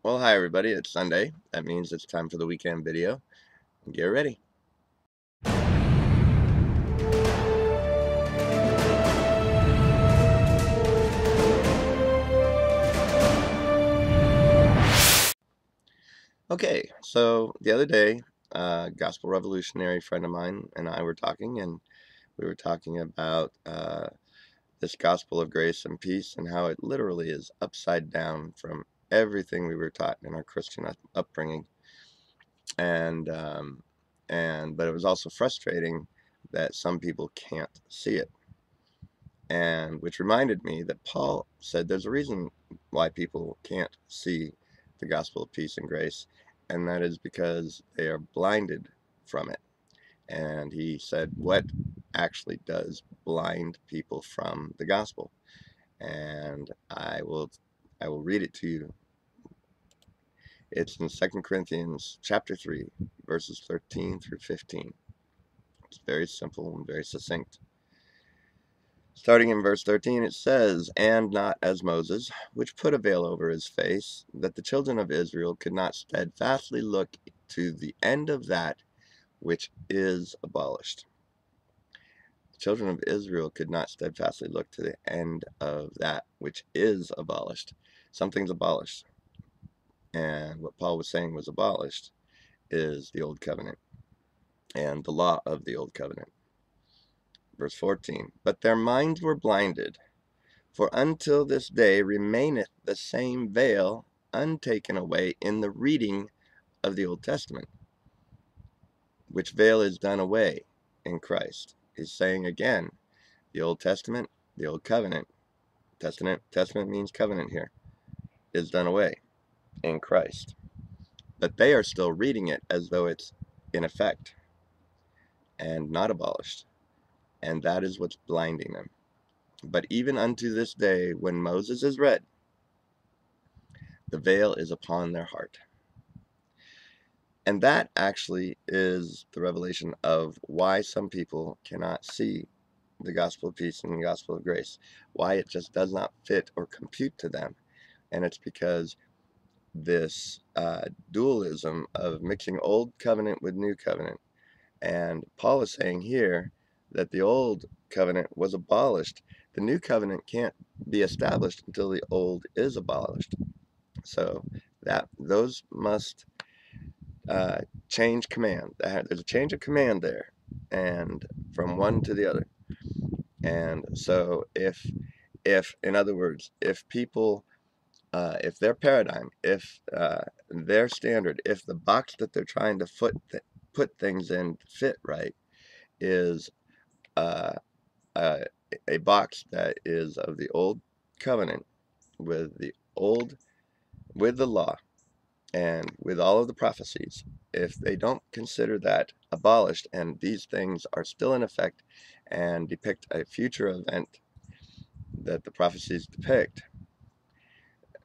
Well, hi everybody, it's Sunday. That means it's time for the weekend video. Get ready. Okay, so the other day, a gospel revolutionary friend of mine and I were talking, and we were talking about this gospel of grace and peace and how it literally is upside down from everything we were taught in our Christian upbringing. And, um, but it was also frustrating that some people can't see it. And which reminded me that Paul said there's a reason why people can't see the gospel of peace and grace, and that is because they are blinded from it. And he said, what actually does blind people from the gospel? And I will read it to you. It's in 2 Corinthians chapter 3, verses 13 through 15. It's very simple and very succinct. Starting in verse 13, it says, "And not as Moses, which put a veil over his face, that the children of Israel could not steadfastly look to the end of that which is abolished." The children of Israel could not steadfastly look to the end of that which is abolished. Something's abolished. And what Paul was saying was abolished is the Old Covenant and the law of the Old Covenant. Verse 14, "But their minds were blinded. For until this day remaineth the same veil untaken away in the reading of the Old Testament, which veil is done away in Christ." He's saying again, the Old Testament, the Old Covenant, Testament means covenant here, is done away in Christ. But they are still reading it as though it's in effect and not abolished. And that is what's blinding them. But even unto this day, when Moses is read, the veil is upon their heart. And that actually is the revelation of why some people cannot see the gospel of peace and the gospel of grace, why it just does not fit or compute to them. And it's because this dualism of mixing old covenant with new covenant. And Paul is saying here that the old covenant was abolished. The new covenant can't be established until the old is abolished. So that those must change command. There's a change of command there, and from one to the other. And so if in other words, if people, if their paradigm, if their standard, if the box that they're trying to put things in fit right is uh, uh, a box that is of the old covenant with the law and with all of the prophecies, if they don't consider that abolished and these things are still in effect and depict a future event that the prophecies depict,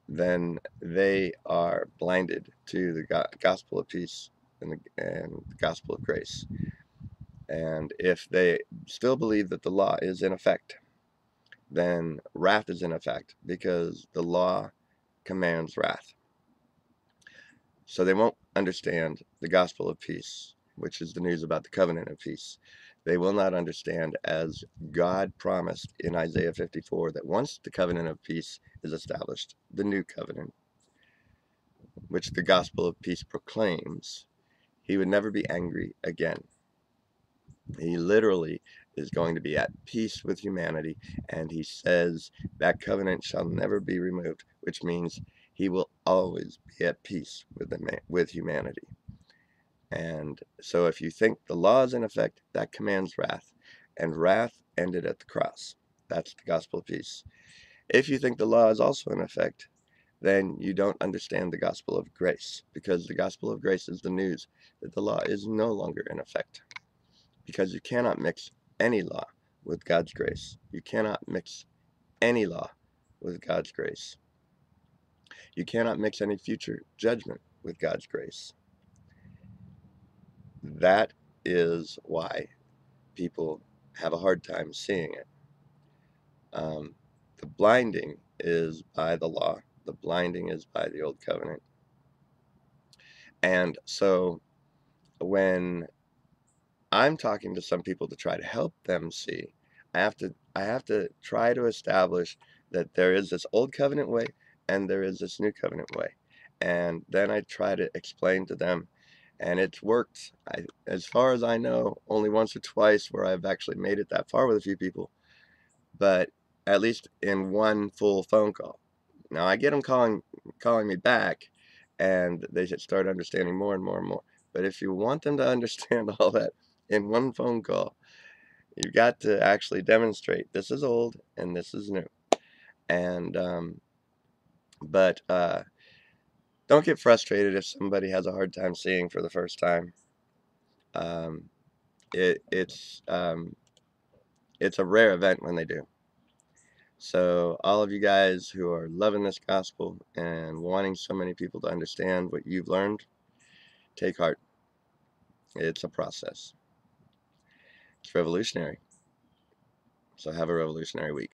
then they are blinded to the gospel of peace and the gospel of grace. And if they still believe that the law is in effect, then wrath is in effect because the law commands wrath. So they won't understand the gospel of peace, which is the news about the covenant of peace. They will not understand, as God promised in Isaiah 54, that once the covenant of peace is established, the new covenant, which the gospel of peace proclaims, he would never be angry again. He literally is going to be at peace with humanity, and he says that covenant shall never be removed, which means he will always be at peace with humanity. And so if you think the law is in effect, that commands wrath, and wrath ended at the cross. That's the gospel of peace. If you think the law is also in effect, then you don't understand the gospel of grace, because the gospel of grace is the news that the law is no longer in effect. Because you cannot mix any law with God's grace. You cannot mix any law with God's grace. You cannot mix any future judgment with God's grace. That is why people have a hard time seeing it. The blinding is by the law. The blinding is by the old covenant. And so when I'm talking to some people to try to help them see, I have to try to establish that there is this old covenant way and there is this new covenant way. And then I try to explain to them, and it's worked, as far as I know, only once or twice where I've actually made it that far with a few people, but at least in one full phone call. Now I get them calling me back, and they should start understanding more and more and more. But if you want them to understand all that in one phone call, you've got to actually demonstrate this is old and this is new. And but don't get frustrated if somebody has a hard time seeing for the first time. Um, it's a rare event when they do. So all of you guys who are loving this gospel and wanting so many people to understand what you've learned, take heart. It's a process. It's revolutionary. So have a revolutionary week.